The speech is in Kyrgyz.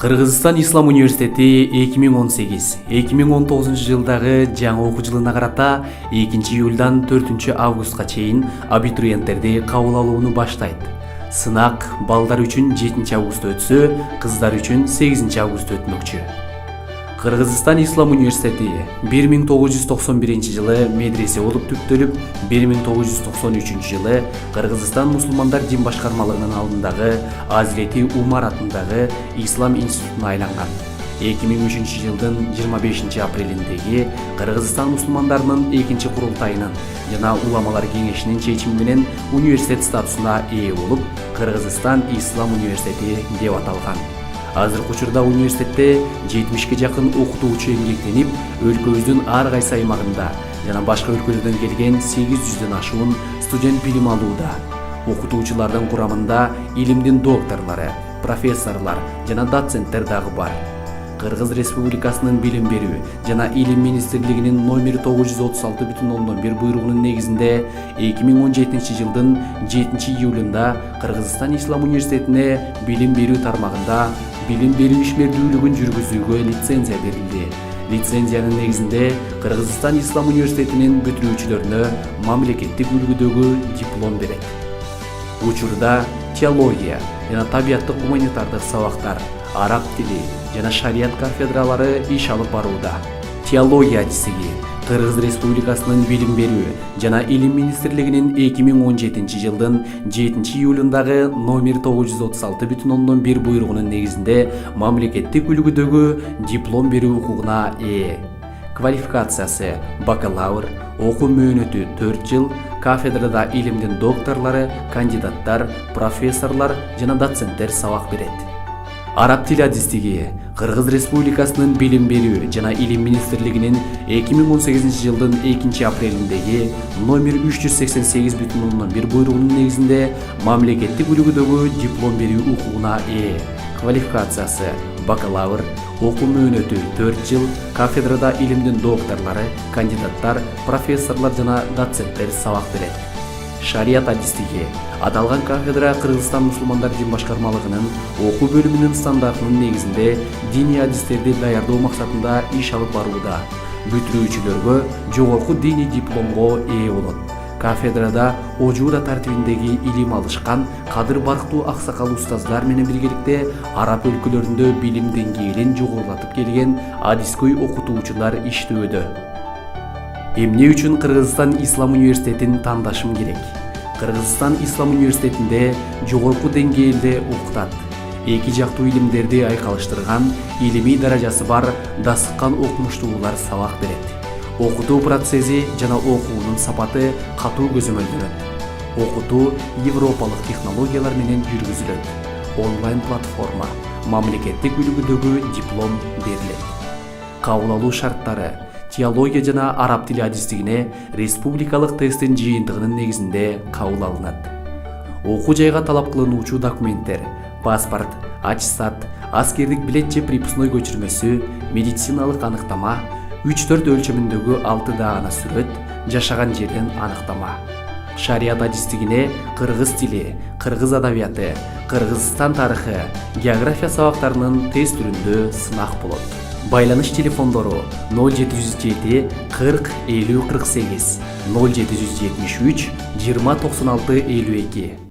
Кыргызстан Ислам университети 2018-2019 жылдагы жаңы окуу жылына карата 2-июлдан 4-августка чейин абитуриенттерди кабыл алууну баштайт. Сынак балдар үчүн 7-августта өтсө, кыздар үчүн 8-августта өтмөкчү. Кыргызстан Ислам университети 1991 жылы медресе болуп түптөлүп, 1993 жылы Кыргызстан мусулмандар дин башкармалыгынын алдындагы Азирети Умар атындагы Ислам институтуна айланган. 2003 жылдын 25 апрелиндеги Кыргызстан мусулмандарынын 2-курултайынын жана уламалар кеңешинин чечими менен университет статусуна ээ болуп, Кыргызстан Ислам университети деп аталган. Азыркы учурда университетте 70-ке жакын окутуучу эмгектенип, өлкөбүздүн ар кайсы аймагында жана башка өлкөлөрдөн келген 800дөн ашуун студент билим алууда. Окутуучулардын курамында илимдин докторлору, профессорлор жана доценттер дагы бар. Кыргыз Республикасынын билим берүү жана илим министрлигинин номер 936/1 буйругунун негизинде 2017 жылдын 7-июлунда Кыргызстан Ислам университетине билим берүү тармагында билим берүү ишмердүүлүгүн жүргүзүүгө лицензия берилди. Лицензиянын негизинде Кыргызстан Ислам университетинин бүтүрүүчүлөрүнө мамлекеттик үлгүдөгү диплом берет. Учурда теология жана табияттык гуманитардык сабактар, араб тили жана шарият кафедралары иш алып барууда. Теология адистиги Кыргыз Республикасынын билим берүү жана илим министрлигинин 2017 жылдын 7-июлундагы номер 936/1 буйругунун негизинде мамлекеттик үлгүдөгү диплом берүү укугуна ээ. Квалификациясы бакалавр, окуу мөөнөтү 4 жыл, кафедрада илимдин докторлору, кандидаттар, профессорлор жана доценттер сабак берет. Араб тили адистиги Кыргыз Республикасынын билим берүү жана илим министрлигинин 2018 жылдын 2 апрелиндеги номер 388/1 буйругунун негизинде мамлекеттик үлгүдөгү диплом берүү укугуна ээ. Квалификациясы бакалавр, окуу мөөнөтү 4 жыл, кафедрада илимдин докторлору, кандидаттар, профессорлор жана доценттер сабак берет. Шарият адистиги аталган кафедра Кыргызстан мусулмандар дин башкармалыгынын окуу бөлүмүнүн стандартынын негизинде диний адистерди даярдоо максатында иш алып барууда. Бүтүрүүчүлөргө жогорку диний дипломго ээ болот. Кафедрада ожууда тартибиндеги илим алышкан кадыр барктуу аксакал устаздар менен биргеликте араб өлкөлөрүндө билим деңгээлин жогорулатып келген адискөй окутуучулар иштөөдө. Эмне үчүн Кыргызстан Ислам университетин тандашым керек? Кыргызстан Ислам университетинде жогорку деңгээлде окутат. Эки жактуу илимдерди айкалыштырган, илимий даражасы бар, дасыккан окумуштуулар сабак берет. Окутуу процесси жана окуунун сапаты катуу көзөмөлдөнөт. Окутуу европалык технологиялар менен жүргүзүлөт. Онлайн платформа, мамлекеттик үлгүдөгү диплом берилет. Кабыл алуу шарттары: теология жана араб тили адистигине республикалык тесттин жыйынтыгынын негизинде кабыл алынат. Окуу жайга талап кылынуучу документтер: паспорт, аттестат, аскердик билет же припускной көчүрмөсү, медициналык аныктама, 3-4 өлчөмүндөгү 6 даана сүрөт, жашаган жерден аныктама. Шарият адистигине кыргыз тили, кыргыз адабияты, Кыргызстан тарыхы, география сабактарынын тест түрүндө сынак болот. Байланыш телефондору 0707 40 50 48, 0773 20 96 52.